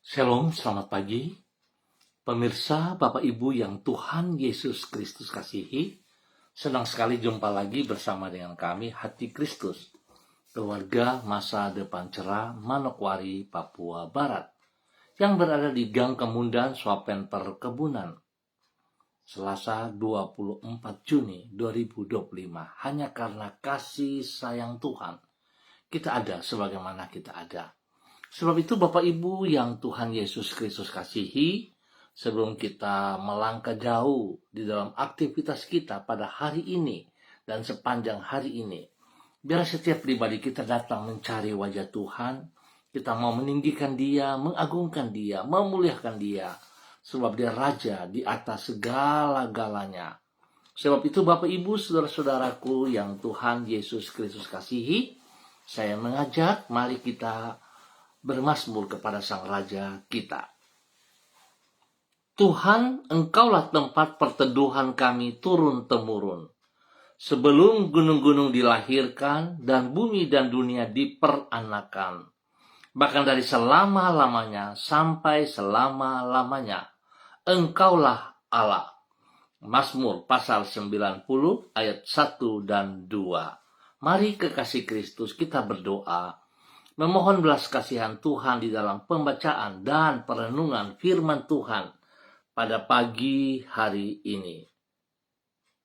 Shalom, selamat pagi. Pemirsa, Bapak Ibu yang Tuhan Yesus Kristus kasihi, senang sekali jumpa lagi bersama dengan kami, Hati Kristus, keluarga Masa Depan Cerah, Manokwari, Papua Barat, yang berada di Gang Kemundan, Swapen Perkebunan. Selasa 24 Juni 2025, hanya karena kasih sayang Tuhan, kita ada sebagaimana kita ada. Sebab itu Bapak Ibu yang Tuhan Yesus Kristus kasihi, sebelum kita melangkah jauh di dalam aktivitas kita pada hari ini dan sepanjang hari ini, biar setiap pribadi kita datang mencari wajah Tuhan, kita mau meninggikan Dia, mengagungkan Dia, memuliakan Dia, sebab Dia Raja di atas segala-galanya. Sebab itu Bapak Ibu, saudara-saudaraku yang Tuhan Yesus Kristus kasihi, saya mengajak mari kita bermazmur kepada Sang Raja kita. Tuhan, Engkaulah tempat perteduhan kami turun-temurun. Sebelum gunung-gunung dilahirkan dan bumi dan dunia diperanakan. Bahkan dari selama-lamanya sampai selama-lamanya, Engkaulah Allah. Mazmur pasal 90 ayat 1 dan 2. Mari kekasih Kristus kita berdoa, memohon belas kasihan Tuhan di dalam pembacaan dan perenungan firman Tuhan pada pagi hari ini.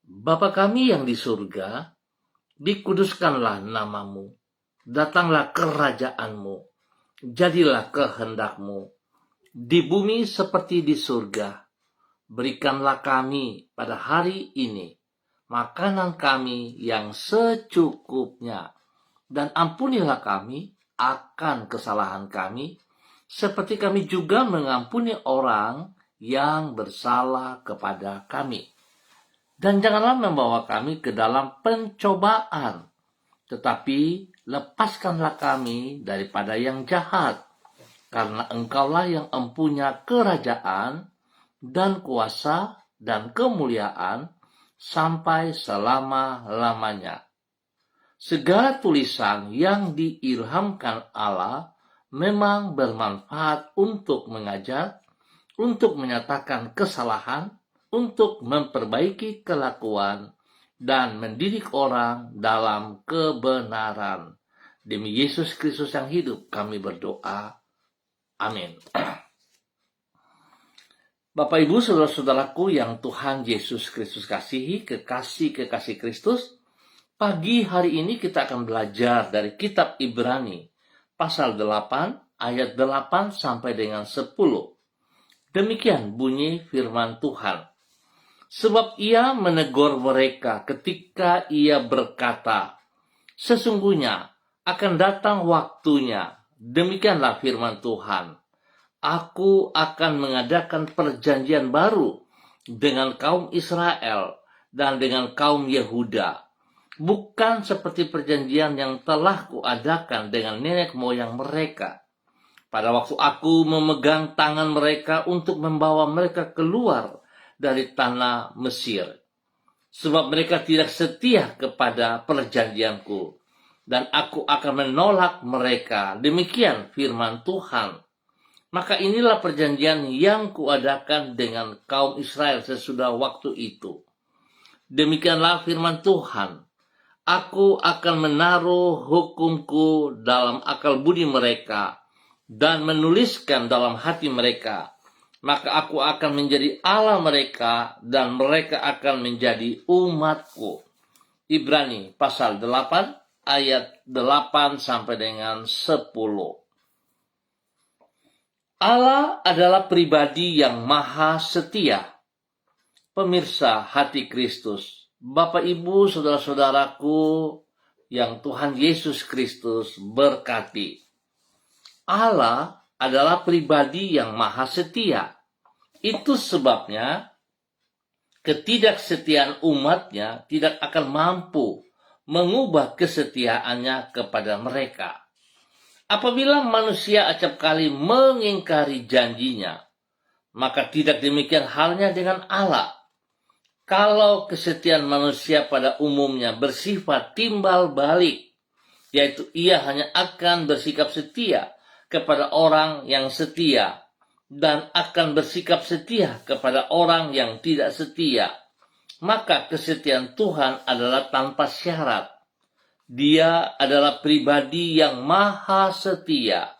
Bapa kami yang di surga, dikuduskanlah namamu, datanglah kerajaanmu, jadilah kehendakmu, di bumi seperti di surga. Berikanlah kami pada hari ini makanan kami yang secukupnya, dan ampunilah kami akan kesalahan kami, seperti kami juga mengampuni orang yang bersalah kepada kami. Dan janganlah membawa kami ke dalam pencobaan, tetapi lepaskanlah kami daripada yang jahat, karena Engkaulah yang empunya kerajaan dan kuasa dan kemuliaan sampai selama-lamanya. Segala tulisan yang diilhamkan Allah memang bermanfaat untuk mengajar, untuk menyatakan kesalahan, untuk memperbaiki kelakuan, dan mendidik orang dalam kebenaran. Demi Yesus Kristus yang hidup, kami berdoa. Amin. Bapak Ibu, saudara-saudaraku yang Tuhan Yesus Kristus kasihi, kekasih-kekasih Kristus, pagi hari ini kita akan belajar dari kitab Ibrani, pasal 8, ayat 8 sampai dengan 10. Demikian bunyi firman Tuhan. Sebab ia menegur mereka ketika ia berkata, sesungguhnya akan datang waktunya, demikianlah firman Tuhan, aku akan mengadakan perjanjian baru dengan kaum Israel dan dengan kaum Yehuda, bukan seperti perjanjian yang telah kuadakan dengan nenek moyang mereka, pada waktu aku memegang tangan mereka untuk membawa mereka keluar dari tanah Mesir. Sebab mereka tidak setia kepada perjanjianku, dan aku akan menolak mereka. Demikian firman Tuhan. Maka inilah perjanjian yang kuadakan dengan kaum Israel sesudah waktu itu. Demikianlah firman Tuhan. Aku akan menaruh hukumku dalam akal budi mereka dan menuliskan dalam hati mereka. Maka aku akan menjadi Allah mereka dan mereka akan menjadi umatku. Ibrani pasal 8 ayat 8 sampai dengan 10. Allah adalah pribadi yang maha setia. Pemirsa Hati Kristus, Bapak Ibu saudara-saudaraku yang Tuhan Yesus Kristus berkati. Allah adalah pribadi yang maha setia. Itu sebabnya ketidaksetiaan umatnya tidak akan mampu mengubah kesetiaannya kepada mereka. Apabila manusia acap kali mengingkari janjinya, maka tidak demikian halnya dengan Allah. Kalau kesetiaan manusia pada umumnya bersifat timbal balik, yaitu ia hanya akan bersikap setia kepada orang yang setia dan akan bersikap setia kepada orang yang tidak setia, maka kesetiaan Tuhan adalah tanpa syarat. Dia adalah pribadi yang maha setia.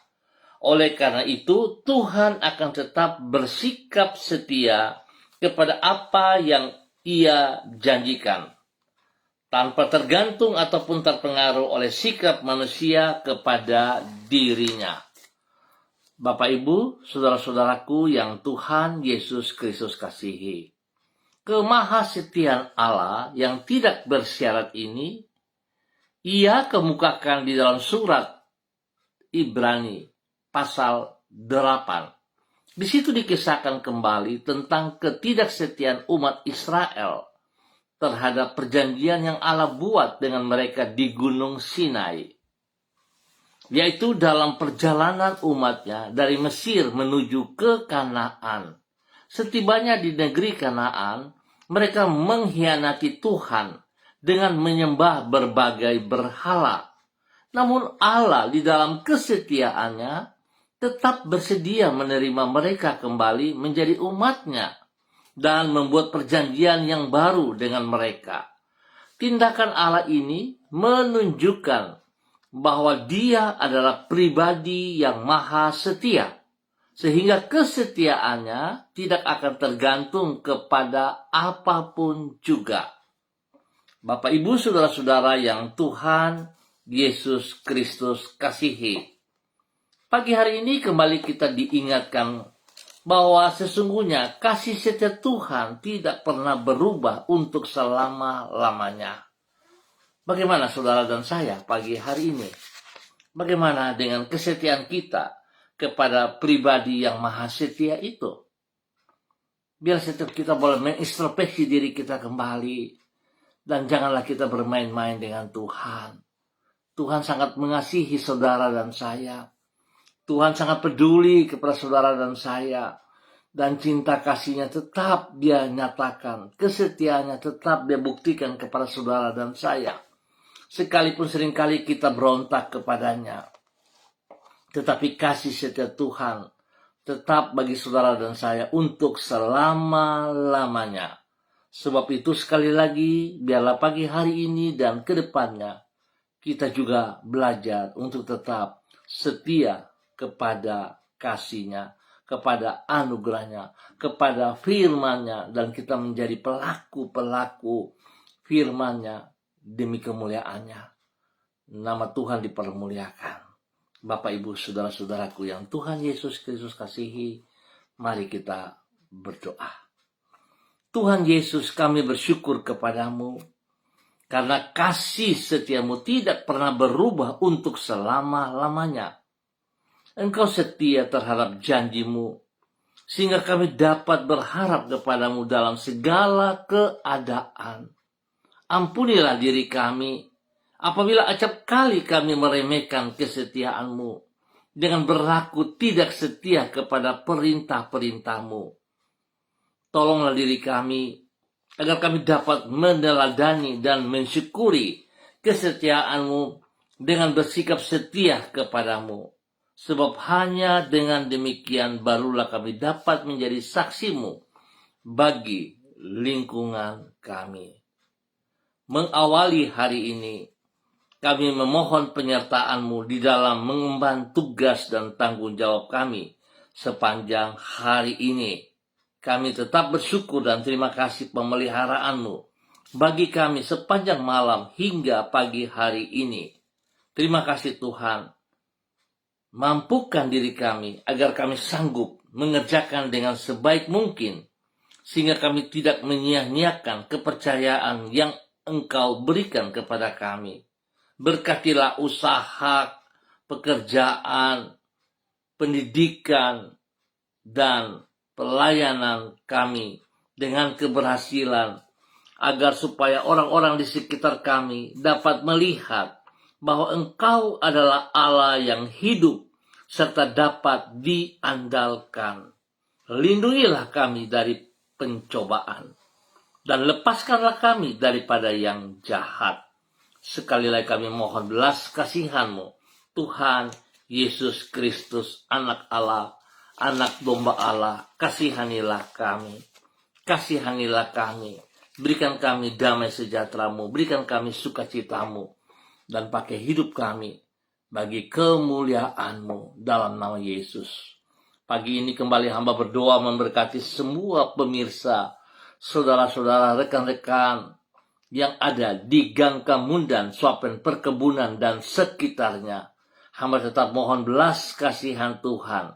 Oleh karena itu, Tuhan akan tetap bersikap setia kepada apa yang Ia janjikan, tanpa tergantung ataupun terpengaruh oleh sikap manusia kepada dirinya. Bapak, Ibu, saudara-saudaraku yang Tuhan Yesus Kristus kasihi, kemahasetiaan Allah yang tidak bersyarat ini Ia kemukakan di dalam surat Ibrani pasal 8. Di situ dikisahkan kembali tentang ketidaksetiaan umat Israel terhadap perjanjian yang Allah buat dengan mereka di Gunung Sinai, yaitu dalam perjalanan umatnya dari Mesir menuju ke Kanaan. Setibanya di negeri Kanaan, mereka mengkhianati Tuhan dengan menyembah berbagai berhala. Namun Allah di dalam kesetiaannya tetap bersedia menerima mereka kembali menjadi umatnya dan membuat perjanjian yang baru dengan mereka. Tindakan Allah ini menunjukkan bahwa Dia adalah pribadi yang maha setia, sehingga kesetiaannya tidak akan tergantung kepada apapun juga. Bapak, Ibu, saudara-saudara yang Tuhan Yesus Kristus kasihi, pagi hari ini kembali kita diingatkan bahwa sesungguhnya kasih setia Tuhan tidak pernah berubah untuk selama-lamanya. Bagaimana saudara dan saya pagi hari ini? Bagaimana dengan kesetiaan kita kepada pribadi yang maha setia itu? Biar setiap kita boleh mengintrospeksi diri kita kembali. Dan janganlah kita bermain-main dengan Tuhan. Tuhan sangat mengasihi saudara dan saya. Tuhan sangat peduli kepada saudara dan saya. Dan cinta kasihnya tetap Dia nyatakan. Kesetiaannya tetap Dia buktikan kepada saudara dan saya. Sekalipun seringkali kita berontak kepadanya. Tetapi kasih setia Tuhan tetap bagi saudara dan saya untuk selama-lamanya. Sebab itu sekali lagi, biarlah pagi hari ini dan ke depannya, kita juga belajar untuk tetap setia kepada kasih-Nya, kepada anugerah-Nya, kepada firman-Nya, dan kita menjadi pelaku-pelaku firman-Nya demi kemuliaan-Nya. Nama Tuhan dipermuliakan. Bapak, Ibu, saudara-saudaraku yang Tuhan Yesus Kristus kasihi, mari kita berdoa. Tuhan Yesus, kami bersyukur kepadamu karena kasih setiamu tidak pernah berubah untuk selama-lamanya. Engkau setia terhadap janjimu, sehingga kami dapat berharap kepadamu dalam segala keadaan. Ampunilah diri kami apabila acap kali kami meremehkan kesetiaanmu dengan berlaku tidak setia kepada perintah-perintahmu. Tolonglah diri kami agar kami dapat meneladani dan mensyukuri kesetiaan-Mu dengan bersikap setia kepadamu. Sebab hanya dengan demikian barulah kami dapat menjadi saksi-Mu bagi lingkungan kami. Mengawali hari ini, kami memohon penyertaan-Mu di dalam mengemban tugas dan tanggung jawab kami sepanjang hari ini. Kami tetap bersyukur dan terima kasih pemeliharaan-Mu bagi kami sepanjang malam hingga pagi hari ini. Terima kasih Tuhan. Mampukan diri kami agar kami sanggup mengerjakan dengan sebaik mungkin, sehingga kami tidak menyia-nyiakan kepercayaan yang Engkau berikan kepada kami. Berkatilah usaha, pekerjaan, pendidikan, dan pelayanan kami dengan keberhasilan, agar supaya orang-orang di sekitar kami dapat melihat bahwa Engkau adalah Allah yang hidup serta dapat diandalkan. Lindungilah kami dari pencobaan dan lepaskanlah kami daripada yang jahat. Sekali lagi kami mohon belas kasihan-Mu, Tuhan Yesus Kristus, Anak Allah, Anak domba Allah, kasihanilah kami. Kasihanilah kami. Berikan kami damai sejahtera-Mu, berikan kami sukacita-Mu, dan pakai hidup kami bagi kemuliaan-Mu dalam nama Yesus. Pagi ini kembali hamba berdoa memberkati semua pemirsa, saudara-saudara, rekan-rekan yang ada di Gang Kamundan, Swapen Perkebunan, dan sekitarnya. Hamba tetap mohon belas kasihan Tuhan,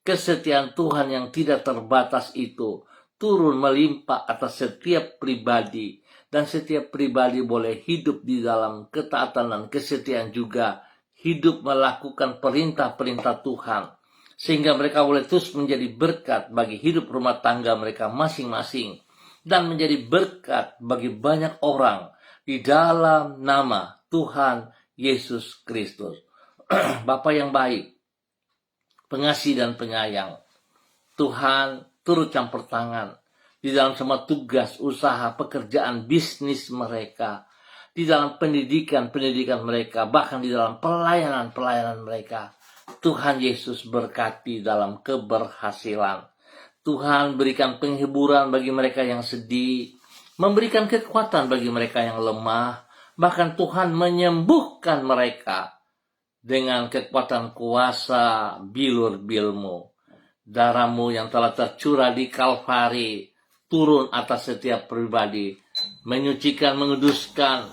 kesetiaan Tuhan yang tidak terbatas itu turun melimpah atas setiap pribadi, dan setiap pribadi boleh hidup di dalam ketaatan dan kesetiaan juga, hidup melakukan perintah-perintah Tuhan, sehingga mereka boleh terus menjadi berkat bagi hidup rumah tangga mereka masing-masing, dan menjadi berkat bagi banyak orang di dalam nama Tuhan Yesus Kristus. Bapa yang baik, pengasih dan penyayang, Tuhan turut campur tangan di dalam semua tugas, usaha, pekerjaan, bisnis mereka, di dalam pendidikan mereka, bahkan di dalam pelayanan mereka. Tuhan Yesus berkati dalam keberhasilan. Tuhan berikan penghiburan bagi mereka yang sedih, memberikan kekuatan bagi mereka yang lemah, bahkan Tuhan menyembuhkan mereka dengan kekuatan kuasa bilur-bilmu. Darah-Mu yang telah tercurah di Kalvari turun atas setiap pribadi, menyucikan, menguduskan,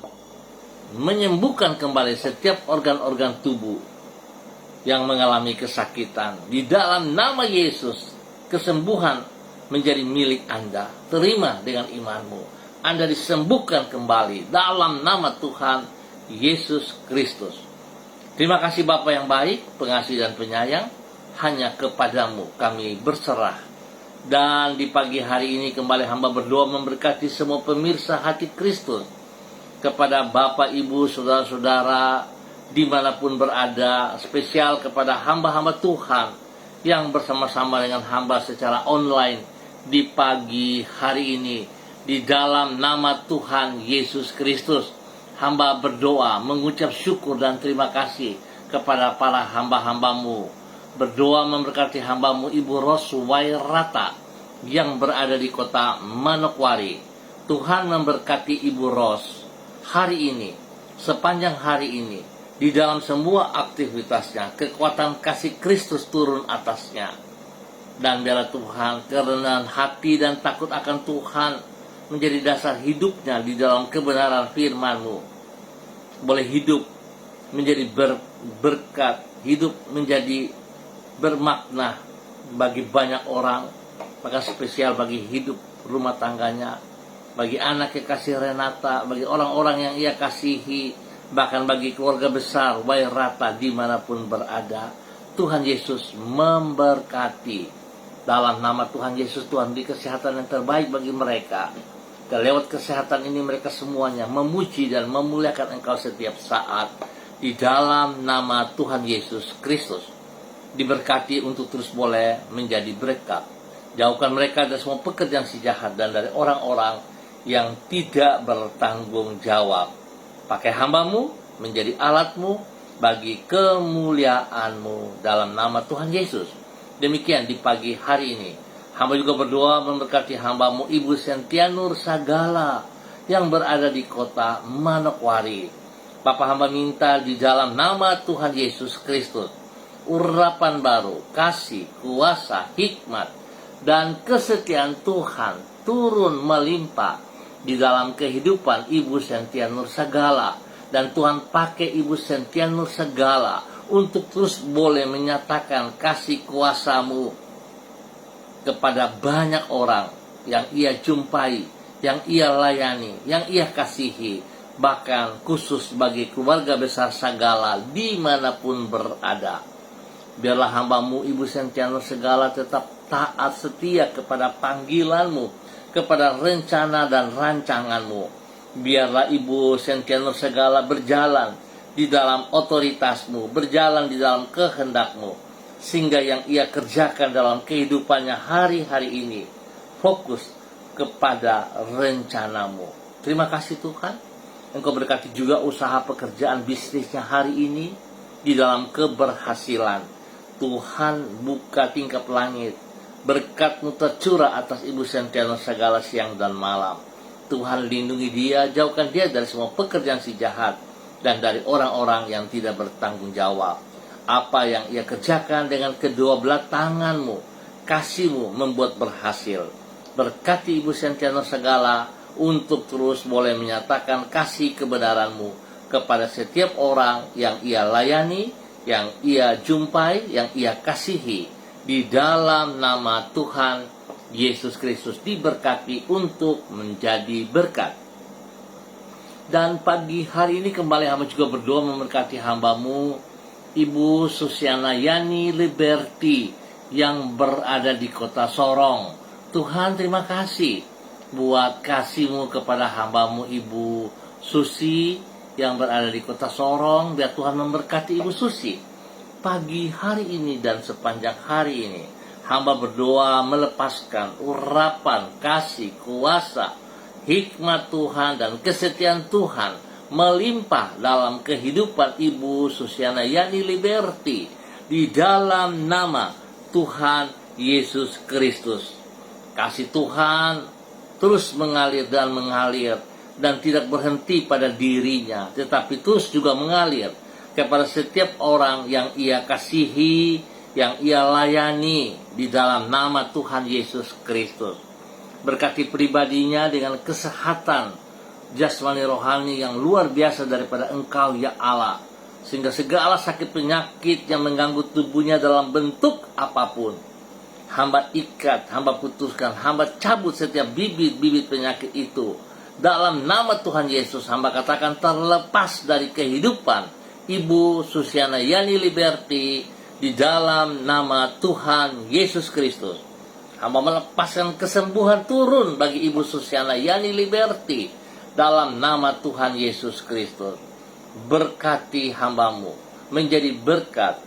menyembuhkan kembali setiap organ-organ tubuh yang mengalami kesakitan. Di dalam nama Yesus, kesembuhan menjadi milik Anda. Terima dengan imanmu. Anda disembuhkan kembali dalam nama Tuhan Yesus Kristus. Terima kasih Bapa yang baik, pengasih dan penyayang. Hanya kepadamu kami berserah. Dan di pagi hari ini kembali hamba berdoa memberkati semua pemirsa hati Kristus. Kepada Bapak, Ibu, saudara-saudara dimanapun berada, spesial kepada hamba-hamba Tuhan yang bersama-sama dengan hamba secara online di pagi hari ini. Di dalam nama Tuhan Yesus Kristus, hamba berdoa mengucap syukur dan terima kasih kepada para hamba-hambamu. Berdoa memberkati hambamu Ibu Ros Wairata yang berada di kota Manokwari. Tuhan memberkati Ibu Ros hari ini, sepanjang hari ini, di dalam semua aktivitasnya. Kekuatan kasih Kristus turun atasnya. Dan biarlah Tuhan, kerendahan hati dan takut akan Tuhan menjadi dasar hidupnya di dalam kebenaran firman-Mu. Boleh hidup menjadi berkat, hidup menjadi bermakna bagi banyak orang, maka spesial bagi hidup rumah tangganya, bagi anak kekasih Renata, bagi orang-orang yang ia kasihi, bahkan bagi keluarga besar Wairata dimanapun berada. Tuhan Yesus memberkati. Dalam nama Tuhan Yesus, Tuhan beri kesehatan yang terbaik bagi mereka. Dan lewat kesehatan ini mereka semuanya memuji dan memuliakan Engkau setiap saat. Di dalam nama Tuhan Yesus Kristus, diberkati untuk terus boleh menjadi berkat. Jauhkan mereka dari semua pekerjaan si jahat dan dari orang-orang yang tidak bertanggung jawab. Pakai hamba-Mu menjadi alat-Mu bagi kemuliaan-Mu dalam nama Tuhan Yesus. Demikian di pagi hari ini. Hamba juga berdoa memberkati hamba-Mu Ibu Sentianur Sagala yang berada di kota Manokwari. Bapak hamba minta di dalam nama Tuhan Yesus Kristus, urapan baru, kasih, kuasa, hikmat, dan kesetiaan Tuhan turun melimpah di dalam kehidupan Ibu Sentianur Sagala. Dan Tuhan pakai Ibu Sentianur Sagala untuk terus boleh menyatakan kasih kuasa-Mu kepada banyak orang yang ia jumpai, yang ia layani, yang ia kasihi. Bahkan khusus bagi keluarga besar Sagala dimanapun berada. Biarlah hamba-Mu Ibu Sentianur Sagala tetap taat setia kepada panggilan-Mu, kepada rencana dan rancangan-Mu. Biarlah Ibu Sentianur Sagala berjalan di dalam otoritas-Mu, berjalan di dalam kehendak-Mu, sehingga yang ia kerjakan dalam kehidupannya hari-hari ini fokus kepada rencana-Mu. Terima kasih Tuhan. Engkau berkati juga usaha pekerjaan bisnisnya hari ini di dalam keberhasilan. Tuhan buka tingkap langit, berkat-Mu tercurah atas Ibu Sentiano segala siang dan malam. Tuhan lindungi dia, jauhkan dia dari semua pekerjaan si jahat dan dari orang-orang yang tidak bertanggung jawab. Apa yang ia kerjakan dengan kedua belah tangan-Mu, kasih-Mu membuat berhasil. Berkati Ibu Sentiano segala untuk terus boleh menyatakan kasih kebenaran-Mu kepada setiap orang yang ia layani, yang ia jumpai, yang ia kasihi. Di dalam nama Tuhan Yesus Kristus diberkati untuk menjadi berkat. Dan pagi hari ini kembali hamba juga berdoa memberkati hamba-Mu Ibu Susiana Yani Liberty yang berada di kota Sorong. Tuhan terima kasih buat kasih-Mu kepada hamba-Mu Ibu Susi yang berada di kota Sorong. Biar Tuhan memberkati Ibu Susi pagi hari ini dan sepanjang hari ini. Hamba berdoa melepaskan urapan kasih, kuasa, hikmat Tuhan dan kesetiaan Tuhan melimpah dalam kehidupan Ibu Susiana Yani Liberty di dalam nama Tuhan Yesus Kristus. Kasih Tuhan terus mengalir dan tidak berhenti pada dirinya, tetapi terus juga mengalir kepada setiap orang yang ia kasihi, yang ia layani di dalam nama Tuhan Yesus Kristus. Berkati pribadinya dengan kesehatan jasmani rohani yang luar biasa daripada Engkau ya Allah, sehingga segala sakit penyakit yang mengganggu tubuhnya dalam bentuk apapun, hamba ikat, hamba putuskan, hamba cabut setiap bibit-bibit penyakit itu dalam nama Tuhan Yesus. Hamba katakan terlepas dari kehidupan Ibu Susiana Yani Liberty di dalam nama Tuhan Yesus Kristus. Hamba melepaskan kesembuhan turun bagi Ibu Susiana Yani Liberty dalam nama Tuhan Yesus Kristus. Berkati hamba-Mu menjadi berkat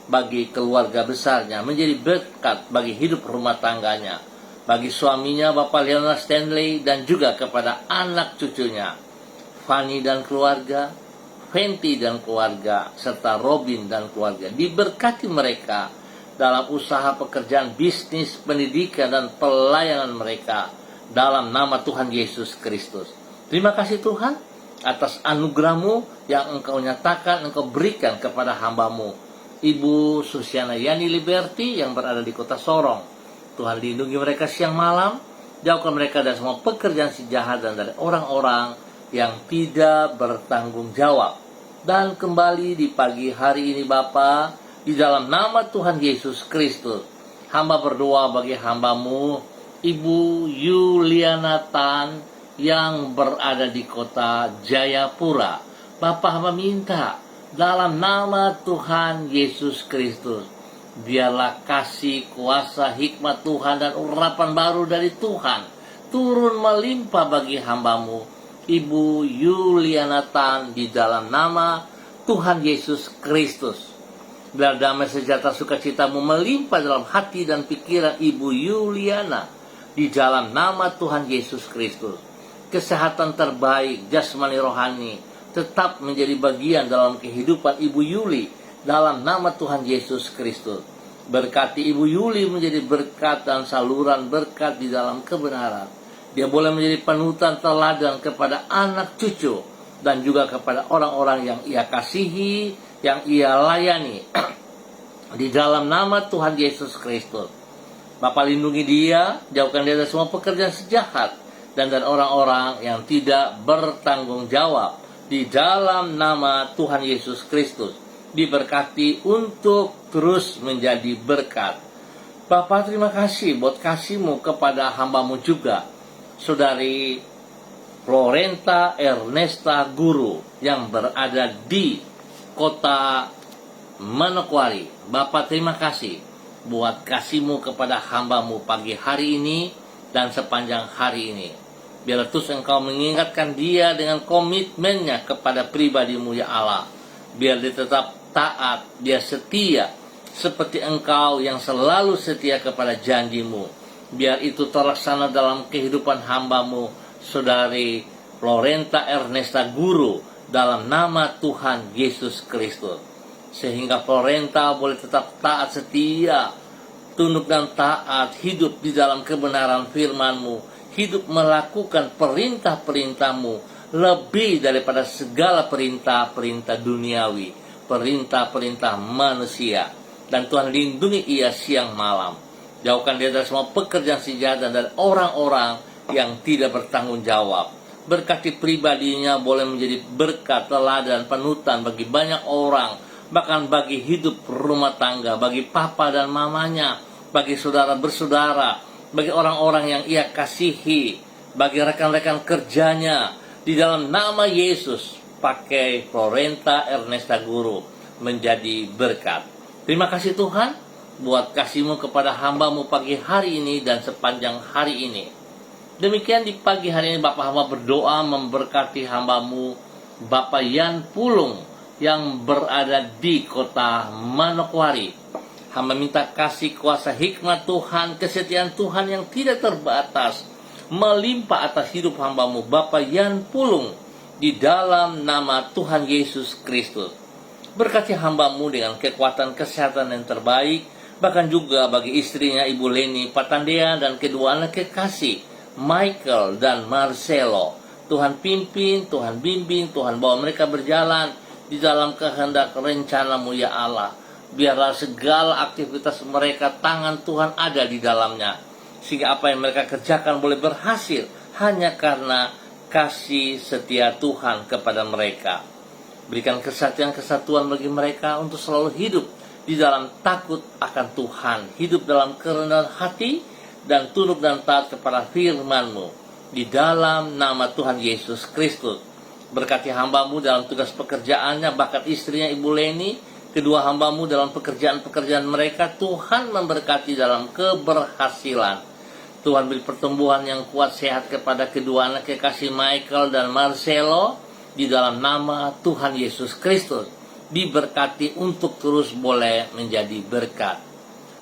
bagi keluarga besarnya, menjadi berkat bagi hidup rumah tangganya, bagi suaminya Bapak Leonard Stanley dan juga kepada anak cucunya, Fanny dan keluarga, Fenty dan keluarga, serta Robin dan keluarga. Diberkati mereka dalam usaha pekerjaan, bisnis, pendidikan, dan pelayanan mereka dalam nama Tuhan Yesus Kristus. Terima kasih Tuhan atas anugerah-Mu yang Engkau nyatakan, Engkau berikan kepada hamba-Mu Ibu Susiana Yani Liberty yang berada di kota Sorong. Tuhan lindungi mereka siang malam, jauhkan mereka dari semua pekerjaan si jahat dan dari orang-orang yang tidak bertanggung jawab. Dan kembali di pagi hari ini Bapa, di dalam nama Tuhan Yesus Kristus, hamba berdoa bagi hamba-Mu Ibu Yuliana Tan yang berada di kota Jayapura. Bapa, hamba minta dalam nama Tuhan Yesus Kristus, biarlah kasih, kuasa, hikmat Tuhan dan urapan baru dari Tuhan turun melimpah bagi hamba-Mu Ibu Yuliana Tan di dalam nama Tuhan Yesus Kristus. Biar damai sejahtera sukacita-Mu melimpah dalam hati dan pikiran Ibu Yuliana di dalam nama Tuhan Yesus Kristus. Kesehatan terbaik jasmani rohani tetap menjadi bagian dalam kehidupan Ibu Yuli dalam nama Tuhan Yesus Kristus. Berkati Ibu Yuli menjadi berkat dan saluran berkat di dalam kebenaran. Dia boleh menjadi panutan teladan kepada anak cucu dan juga kepada orang-orang yang ia kasihi, yang ia layani di dalam nama Tuhan Yesus Kristus. Bapa, lindungi dia, jauhkan dia dari semua pekerjaan sejahat dan dari orang-orang yang tidak bertanggung jawab di dalam nama Tuhan Yesus Kristus. Diberkati untuk terus menjadi berkat. Bapa, terima kasih buat kasih-Mu kepada hamba-Mu juga, Saudari Florenta Ernesta Guru yang berada di kota Manokwari. Bapak, terima kasih buat kasih-Mu kepada hamba-Mu pagi hari ini dan sepanjang hari ini. Biar terus Engkau mengingatkan dia dengan komitmennya kepada pribadi-Mu ya Allah. Biar dia tetap taat, dia setia seperti Engkau yang selalu setia kepada janji-Mu. Biar itu terlaksana dalam kehidupan hamba-Mu Saudari Florenta Ernesta Guru dalam nama Tuhan Yesus Kristus. sehingga Florenta boleh tetap taat setia, tunduk dan taat, hidup di dalam kebenaran firman-Mu, hidup melakukan perintah-perintah-Mu lebih daripada segala perintah-perintah duniawi, perintah-perintah manusia. Dan Tuhan lindungi ia siang malam. Jauhkan dia dari semua pekerjaan si jahat dan orang-orang yang tidak bertanggung jawab. Berkati pribadinya boleh menjadi berkat, teladan, panutan bagi banyak orang, bahkan bagi hidup rumah tangga, bagi papa dan mamanya, bagi saudara bersaudara, bagi orang-orang yang ia kasihi, bagi rekan-rekan kerjanya. Di dalam nama Yesus, pakai Florenta Ernesta Guru menjadi berkat. Terima kasih Tuhan buat kasih-Mu kepada hamba-Mu pagi hari ini dan sepanjang hari ini. Demikian di pagi hari ini Bapak hamba berdoa memberkati hamba-Mu Bapak Yan Pulung yang berada di kota Manokwari. Hamba minta kasih kuasa hikmat Tuhan, kesetiaan Tuhan yang tidak terbatas melimpah atas hidup hamba-Mu Bapak Yan Pulung di dalam nama Tuhan Yesus Kristus. Berkati hamba-Mu dengan kekuatan kesehatan yang terbaik, bahkan juga bagi istrinya Ibu Leni Patandea dan kedua anak kekasih Michael dan Marcelo. Tuhan pimpin, Tuhan bimbing, Tuhan bawa mereka berjalan di dalam kehendak rencana-Mu ya Allah. Biarlah segala aktivitas mereka tangan Tuhan ada di dalamnya, sehingga apa yang mereka kerjakan boleh berhasil hanya karena kasih setia Tuhan kepada mereka. Berikan kesatuan bagi mereka untuk selalu hidup di dalam takut akan Tuhan, hidup dalam kerendahan hati dan tunduk dan taat kepada firman-Mu di dalam nama Tuhan Yesus Kristus. Berkati hamba-Mu dalam tugas pekerjaannya, bahkan istrinya Ibu Leni, kedua hamba-Mu dalam pekerjaan-pekerjaan mereka. Tuhan memberkati dalam keberhasilan. Tuhan beri pertumbuhan yang kuat sehat kepada kedua anak kekasih Michael dan Marcelo di dalam nama Tuhan Yesus Kristus. Diberkati untuk terus boleh menjadi berkat.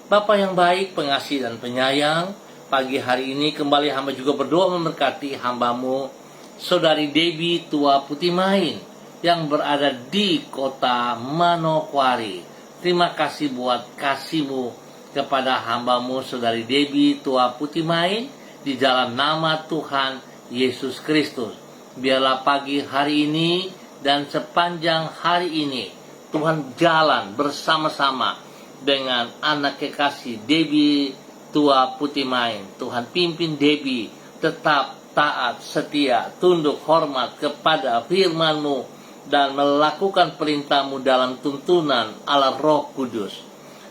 Bapa yang baik, pengasih dan penyayang, pagi hari ini kembali hamba juga berdoa memberkati hamba-Mu Saudari Debbie Tua Putimain yang berada di kota Manokwari. Terima kasih buat kasih-Mu kepada hamba-Mu Saudari Debbie Tua Putimain di dalam nama Tuhan Yesus Kristus. Biarlah pagi hari ini dan sepanjang hari ini Tuhan jalan bersama-sama dengan anak kekasih Debbie Tua Putimain. Tuhan pimpin Debbie tetap taat, setia, tunduk, hormat kepada firman-Mu dan melakukan perintah-Mu dalam tuntunan Allah Roh Kudus.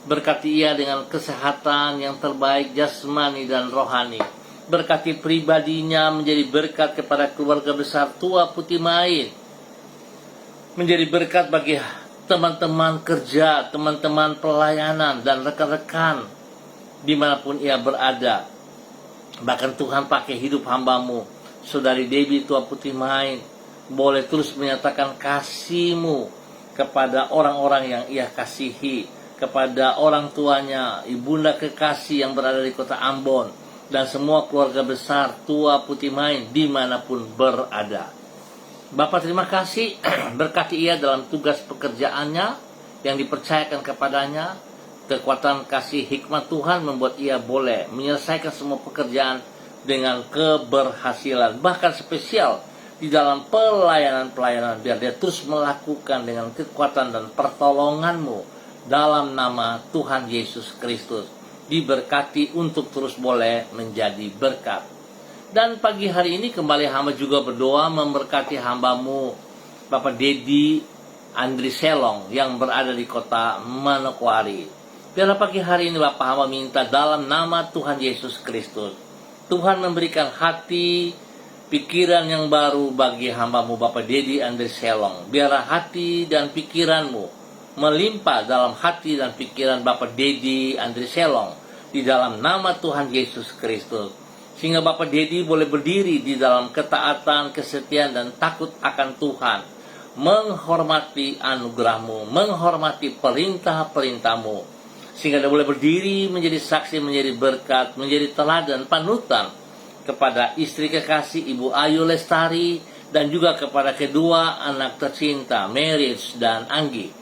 Berkati ia dengan kesehatan yang terbaik jasmani dan rohani. Berkati pribadinya menjadi berkat kepada keluarga besar Tua Putimain. Menjadi berkat bagi teman-teman kerja, teman-teman pelayanan, dan rekan-rekan dimanapun ia berada. Bahkan Tuhan pakai hidup hamba-Mu Saudari Debbie Tua Putimain boleh terus menyatakan kasih-Mu kepada orang-orang yang ia kasihi, kepada orang tuanya, ibunda kekasih yang berada di kota Ambon, dan semua keluarga besar Tua Putimain dimanapun berada. Bapak terima kasih, berkati ia dalam tugas pekerjaannya yang dipercayakan kepadanya. Kekuatan kasih hikmat Tuhan membuat ia boleh menyelesaikan semua pekerjaan dengan keberhasilan. Bahkan spesial di dalam pelayanan-pelayanan, biar dia terus melakukan dengan kekuatan dan pertolongan-Mu dalam nama Tuhan Yesus Kristus. Diberkati untuk terus boleh menjadi berkat. Dan pagi hari ini kembali hamba juga berdoa memberkati hamba-Mu Bapak Dedi Andri Selong yang berada di kota Manokwari. Biarlah pagi hari ini Bapak hamba minta dalam nama Tuhan Yesus Kristus, Tuhan memberikan hati, pikiran yang baru bagi hamba-Mu Bapak Dedi Andri Selong. Biarlah hati dan pikiran-Mu melimpah dalam hati dan pikiran Bapak Dedi Andri Selong di dalam nama Tuhan Yesus Kristus, sehingga Bapak Dedi boleh berdiri di dalam ketaatan, kesetiaan, dan takut akan Tuhan, menghormati anugerah-Mu, menghormati perintah-perintah-Mu, sehingga dia boleh berdiri menjadi saksi, menjadi berkat, menjadi teladan, panutan kepada istri kekasih Ibu Ayu Lestari dan juga kepada kedua anak tercinta Marriage dan Anggi.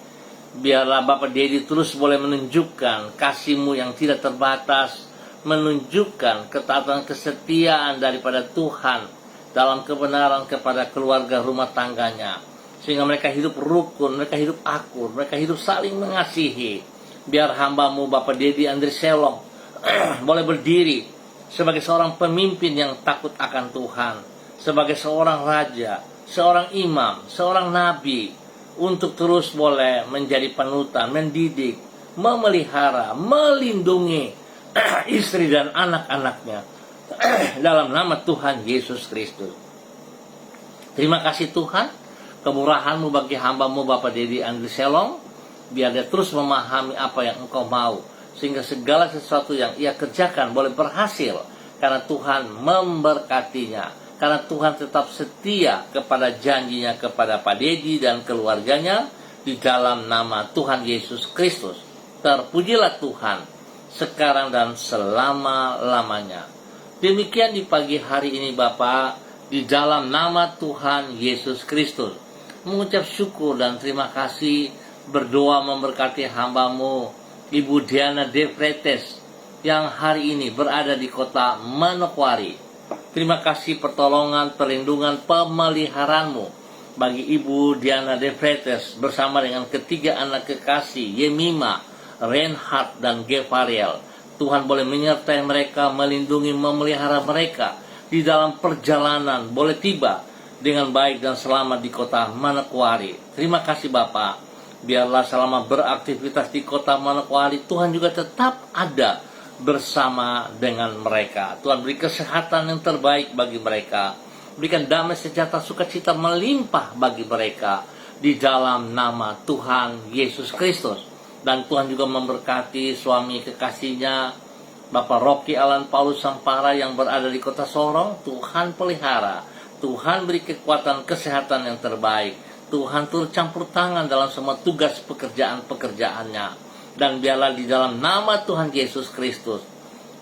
Biarlah Bapak Dedi terus boleh menunjukkan kasih-Mu yang tidak terbatas, menunjukkan ketaatan kesetiaan daripada Tuhan dalam kebenaran kepada keluarga rumah tangganya, sehingga mereka hidup rukun, mereka hidup akur, mereka hidup saling mengasihi. Biar hamba-Mu Bapak Dedi Andri Selong boleh berdiri sebagai seorang pemimpin yang takut akan Tuhan, sebagai seorang raja, seorang imam, seorang nabi, untuk terus boleh menjadi panutan, mendidik, memelihara, melindungi istri dan anak-anaknya dalam nama Tuhan Yesus Kristus. Terima kasih Tuhan, kemurahan-Mu bagi hamba-Mu Bapak Dedi Andri Selong, biar dia terus memahami apa yang Engkau mau, sehingga segala sesuatu yang ia kerjakan boleh berhasil, karena Tuhan memberkatinya, karena Tuhan tetap setia kepada janjinya kepada Pak Dedi dan keluarganya, di dalam nama Tuhan Yesus Kristus. Terpujilah Tuhan sekarang dan selama-lamanya. Demikian di pagi hari ini Bapak, di dalam nama Tuhan Yesus Kristus, mengucap syukur dan terima kasih, berdoa memberkati hamba-Mu Ibu Diana De Vretes yang hari ini berada di kota Manokwari. Terima kasih pertolongan, perlindungan, pemeliharaanmu bagi Ibu Diana De Vretes bersama dengan ketiga anak kekasih, Yemima, Reinhard, dan Gevariel. Tuhan boleh menyertai mereka, melindungi, memelihara mereka di dalam perjalanan, boleh tiba dengan baik dan selamat di kota Manokwari. Terima kasih Bapak. Biarlah selama beraktivitas di kota Manokwari, Tuhan juga tetap ada bersama dengan mereka. Tuhan beri kesehatan yang terbaik bagi mereka, berikan damai sejahtera sukacita melimpah bagi mereka di dalam nama Tuhan Yesus Kristus. Dan Tuhan juga memberkati suami kekasihnya Bapak Rocky Alan Paulus Sampara yang berada di kota Sorong. Tuhan pelihara, Tuhan beri kekuatan kesehatan yang terbaik, Tuhan turut campur tangan dalam semua tugas pekerjaan-pekerjaannya. Dan biarlah di dalam nama Tuhan Yesus Kristus,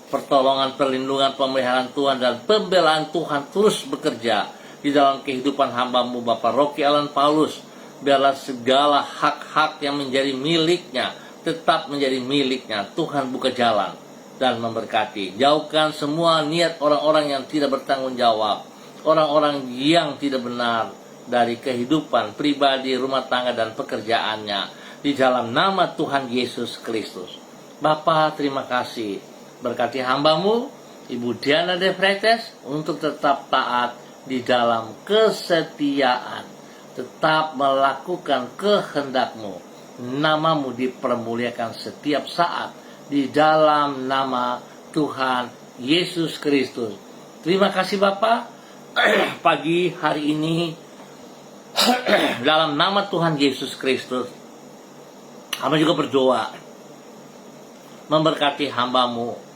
pertolongan, perlindungan, pemeliharaan Tuhan dan pembelaan Tuhan terus bekerja di dalam kehidupan hamba-Mu Bapak Rocky Alan Paulus. Biarlah segala hak-hak yang menjadi miliknya tetap menjadi miliknya. Tuhan buka jalan dan memberkati. Jauhkan semua niat orang-orang yang tidak bertanggung jawab, orang-orang yang tidak benar dari kehidupan pribadi, rumah tangga, dan pekerjaannya, di dalam nama Tuhan Yesus Kristus. Bapa, terima kasih. Berkati hamba-Mu Ibu Diana De Vretes untuk tetap taat di dalam kesetiaan, tetap melakukan kehendak-Mu. Nama-Mu dipermuliakan setiap saat di dalam nama Tuhan Yesus Kristus. Terima kasih Bapa. Pagi hari ini dalam nama Tuhan Yesus Kristus, hamba juga berdoa memberkati hamba-Mu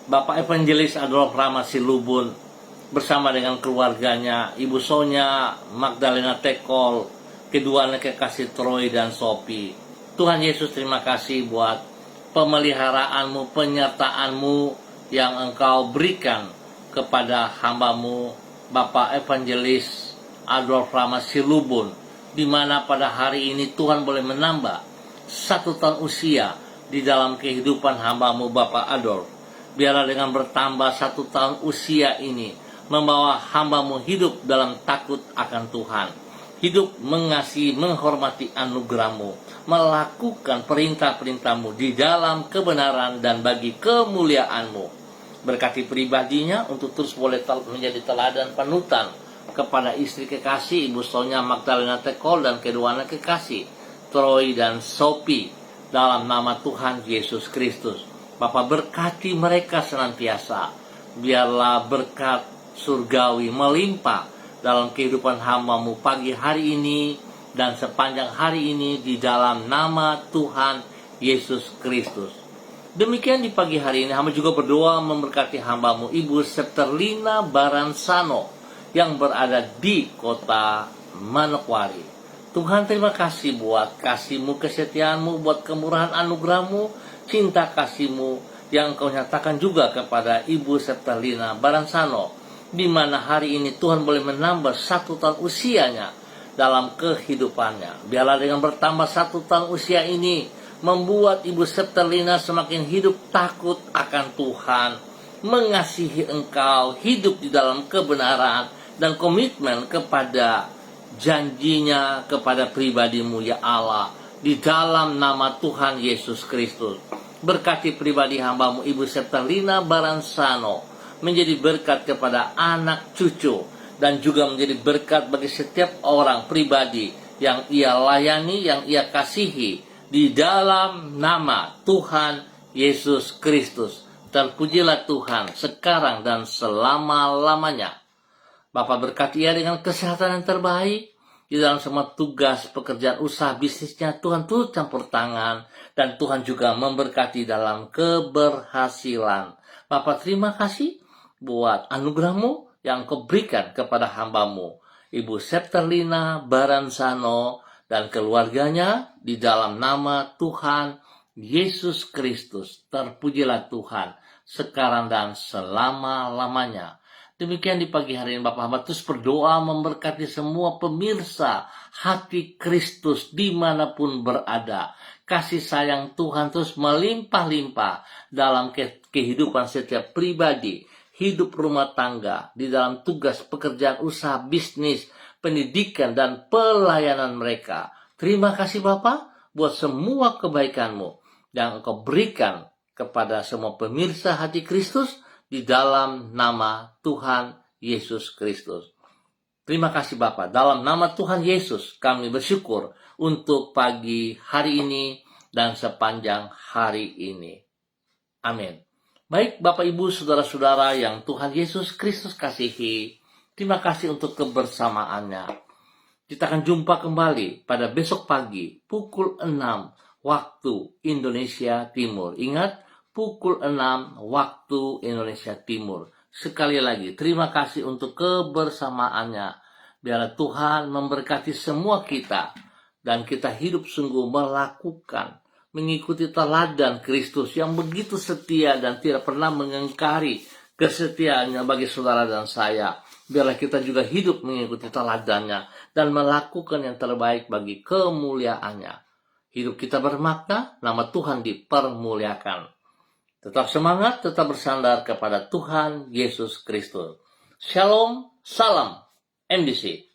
Bapak Evangelis Adolf Rama Silubun bersama dengan keluarganya, Ibu Sonya Magdalena Tekol, kedua anak kekasih Troy dan Sophie. Tuhan Yesus, terima kasih buat pemeliharaanmu, penyertaanmu yang Engkau berikan kepada hamba-Mu Bapak Evangelis Adolf Rama Silubun, di mana pada hari ini Tuhan boleh menambah 1 tahun usia di dalam kehidupan hamba-Mu Bapak Adolf. Biarlah dengan bertambah 1 tahun usia ini membawa hamba-Mu hidup dalam takut akan Tuhan, hidup mengasihi, menghormati anugerah-Mu, melakukan perintah-perintah-Mu di dalam kebenaran dan bagi kemuliaan-Mu. Berkati pribadinya untuk terus boleh menjadi teladan panutan kepada istri kekasih Ibu Sonya Magdalena Tekol dan kedua anak kekasih Troy dan Sophie dalam nama Tuhan Yesus Kristus. Bapa, berkati mereka senantiasa. Biarlah berkat surgawi melimpah dalam kehidupan hamba-Mu pagi hari ini dan sepanjang hari ini di dalam nama Tuhan Yesus Kristus. Demikian di pagi hari ini hamba juga berdoa memberkati hamba-Mu Ibu Septerlina Baransano yang berada di kota Manokwari. Tuhan, terima kasih buat kasih-Mu, kesetiaan-Mu, buat kemurahan anugerah-Mu, cinta kasih-Mu yang Engkau nyatakan juga kepada Ibu Septerlina Baransano, di mana hari ini Tuhan boleh menambah 1 tahun usianya dalam kehidupannya. Biarlah dengan bertambah 1 tahun usia ini membuat Ibu Septerlina semakin hidup takut akan Tuhan, mengasihi Engkau, hidup di dalam kebenaran dan komitmen kepada janjinya kepada pribadi-Mu ya Allah, di dalam nama Tuhan Yesus Kristus. Berkati pribadi hamba-Mu Ibu Septerlina Baransano, menjadi berkat kepada anak cucu, dan juga menjadi berkat bagi setiap orang pribadi yang ia layani, yang ia kasihi, di dalam nama Tuhan Yesus Kristus. Terpujilah Tuhan sekarang dan selama-lamanya. Bapak berkati ia dengan kesehatan yang terbaik, di dalam semua tugas, pekerjaan, usaha, bisnisnya. Tuhan turut campur tangan, dan Tuhan juga memberkati dalam keberhasilan. Bapak terima kasih buat anugerah-Mu yang Kau berikan kepada hamba-Mu Ibu Septerlina Baransano dan keluarganya, di dalam nama Tuhan Yesus Kristus. Terpujilah Tuhan sekarang dan selama-lamanya. Demikian di pagi hari ini Bapak hamba terus berdoa memberkati semua pemirsa Hati Kristus dimanapun berada. Kasih sayang Tuhan terus melimpah-limpah dalam kehidupan setiap pribadi, hidup rumah tangga, di dalam tugas, pekerjaan, usaha, bisnis, pendidikan, dan pelayanan mereka. Terima kasih Bapak buat semua kebaikan-Mu yang Engkau berikan kepada semua pemirsa Hati Kristus, di dalam nama Tuhan Yesus Kristus. Terima kasih Bapak. Dalam nama Tuhan Yesus kami bersyukur untuk pagi hari ini dan sepanjang hari ini. Amin. Baik Bapak Ibu Saudara-saudara yang Tuhan Yesus Kristus kasihi, terima kasih untuk kebersamaannya. Kita akan jumpa kembali pada besok pagi pukul 6 waktu Indonesia Timur. Ingat, pukul 6 waktu Indonesia Timur. Sekali lagi, terima kasih untuk kebersamaannya. Biarlah Tuhan memberkati semua kita, dan kita hidup sungguh melakukan, mengikuti teladan Kristus yang begitu setia dan tidak pernah mengingkari kesetiaannya bagi saudara dan saya. Biarlah kita juga hidup mengikuti teladannya dan melakukan yang terbaik bagi kemuliaannya. Hidup kita bermakna, nama Tuhan dipermuliakan. Tetap semangat, tetap bersandar kepada Tuhan Yesus Kristus. Shalom, salam, MDC.